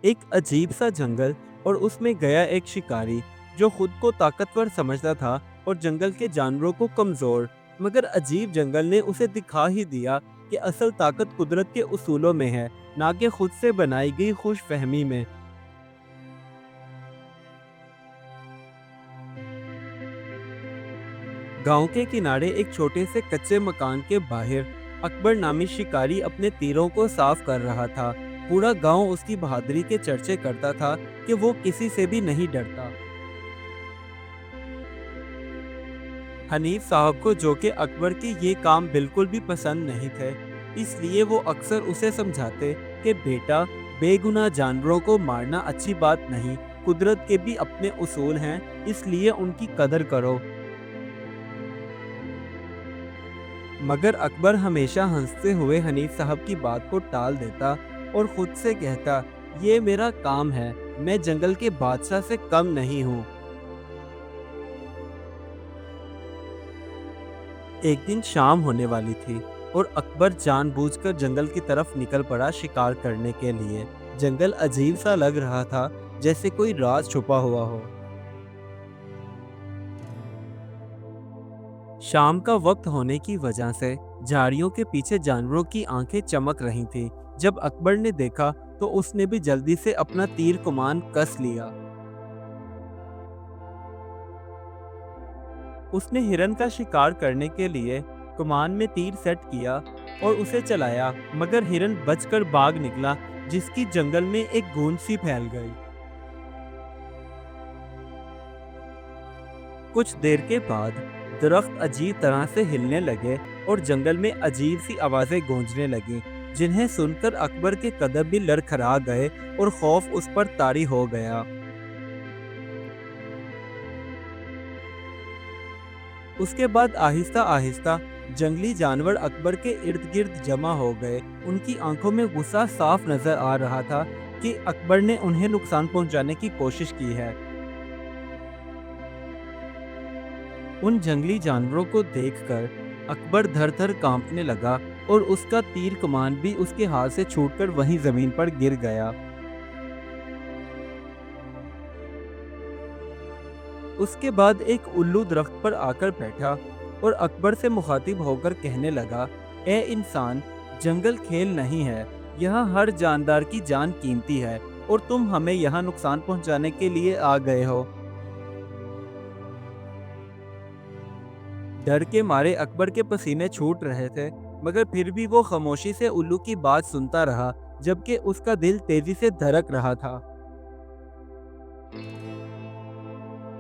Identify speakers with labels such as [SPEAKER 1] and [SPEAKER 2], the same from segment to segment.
[SPEAKER 1] एक अजीब सा जंगल और उसमें गया एक शिकारी जो खुद को ताकतवर समझता था और जंगल के जानवरों को कमजोर। मगर अजीब जंगल ने उसे दिखा ही दिया कि असल ताकत कुदरत के उसूलों में है, ना कि खुद से बनाई गई खुश फहमी में। गांव के किनारे एक छोटे से कच्चे मकान के बाहर अकबर नामी शिकारी अपने तीरों को साफ कर रहा था। पूरा गांव उसकी बहादुरी के चर्चे करता था कि वो किसी से भी नहीं डरता। हनीफ साहब को, जो कि अकबर के ये काम बिल्कुल भी पसंद नहीं थे, इसलिए वो अक्सर उसे समझाते कि बेटा, बेगुनाह जानवरों को मारना अच्छी बात नहीं। कुदरत के भी अपने उसूल हैं, इसलिए उनकी कदर करो। मगर अकबर हमेशा हंसते हुए हनीफ साहब की बात को टाल देता और खुद से कहता, ये मेरा काम है, मैं जंगल के बादशाह से कम नहीं हूँ। एक दिन शाम होने वाली थी और अकबर जानबूझकर जंगल की तरफ निकल पड़ा शिकार करने के लिए। जंगल अजीब सा लग रहा था, जैसे कोई राज छुपा हुआ हो। शाम का वक्त होने की वजह से झाड़ियों के पीछे जानवरों की आंखें चमक रही थीं। जब अकबर ने देखा तो उसने भी जल्दी से अपना तीर कमान कस लिया। उसने हिरन का शिकार करने के लिए कमान में तीर सेट किया और उसे चलाया, मगर हिरन बचकर भाग निकला, जिसकी जंगल में एक गूंज सी फैल गई। कुछ देर के बाद दरख्त अजीब तरह से हिलने लगे और जंगल में अजीब सी आवाजें गूंजने लगीं, जिन्हें सुनकर अकबर के कदम भी लड़खड़ा गए और खौफ उस पर तारी हो गया। उसके बाद आहिस्ता आहिस्ता जंगली जानवर अकबर के इर्द गिर्द जमा हो गए। उनकी आंखों में गुस्सा साफ नजर आ रहा था कि अकबर ने उन्हें नुकसान पहुंचाने की कोशिश की है। उन जंगली जानवरों को देखकर अकबर धर धर कांपने लगा और उसका तीर कमान भी उसके हाथ से छूटकर वहीं जमीन पर गिर गया। उसके बाद एक उल्लू दरख्त पर आकर बैठा और अकबर से मुखातिब होकर कहने लगा, ए इंसान, जंगल खेल नहीं है, यहाँ हर जानदार की जान कीमती है और तुम हमें यहाँ नुकसान पहुँचाने के लिए आ गए हो। डर के मारे अकबर के पसीने छूट रहे थे, मगर फिर भी वो खामोशी से उल्लू की बात सुनता रहा, जबकि उसका दिल तेजी से धड़क रहा था।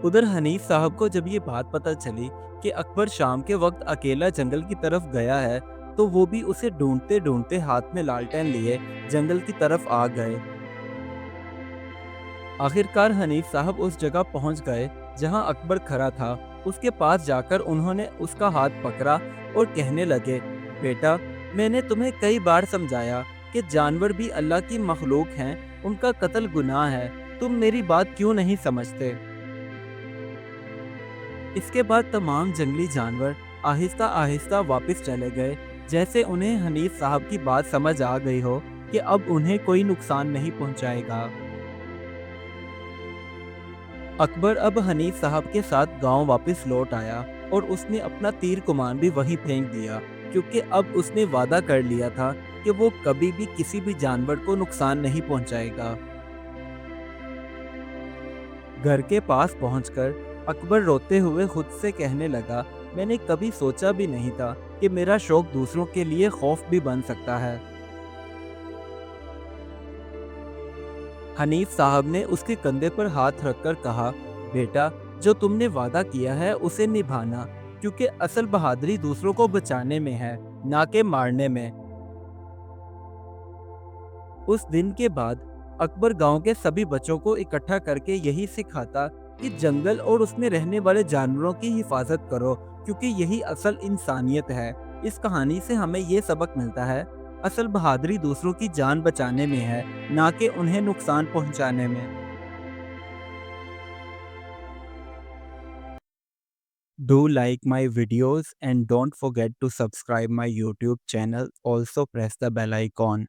[SPEAKER 1] उधर हनीफ साहब को जब ये बात पता चली कि अकबर शाम के वक्त अकेला जंगल की तरफ गया है, तो वो भी उसे ढूंढते ढूंढते हाथ में लालटेन लिए जंगल की तरफ आ गए। आखिरकार हनीफ साहब उस जगह पहुंच गए जहां अकबर खड़ा था। उसके पास जाकर उन्होंने उसका हाथ पकड़ा और कहने लगे, बेटा, मैंने तुम्हें कई बार समझाया कि जानवर भी अल्लाह की मखलूक हैं, उनका कत्ल गुनाह है। तुम मेरी बात क्यों नहीं समझते? इसके बाद तमाम जंगली जानवर आहिस्ता आहिस्ता वापस चले गए, जैसे उन्हें हनीफ साहब की बात समझ आ गई हो कि अब उन्हें कोई नुकसान नहीं पहुंचाएगा। अकबर अब हनीफ साहब के साथ गांव वापस लौट आया और उसने अपना तीर कमान भी वहीं फेंक दिया, क्योंकि अब उसने वादा कर लिया था कि वो कभी भी किसी भी जानवर को नुकसान नहीं पहुंचाएगा। घर के पास पहुंचकर अकबर रोते हुए खुद से कहने लगा, मैंने कभी सोचा भी नहीं था कि मेरा शौक दूसरों के लिए खौफ भी बन सकता है। हनीफ साहब ने उसके कंधे पर हाथ रखकर कहा, बेटा, जो तुमने वादा किया है उसे निभाना, क्योंकि असल बहादुरी दूसरों को बचाने में है, ना कि मारने में। उस दिन के बाद अकबर गांव के सभी बच्चों को इकट्ठा करके यही सिखाता कि जंगल और उसमें रहने वाले जानवरों की हिफाजत करो, क्योंकि यही असल इंसानियत है। इस कहानी से हमें ये सबक मिलता है, असल बहादुरी दूसरों की जान बचाने में है, ना कि उन्हें नुकसान पहुंचाने में। Do like my videos and don't forget to subscribe my YouTube channel. Also press the bell icon.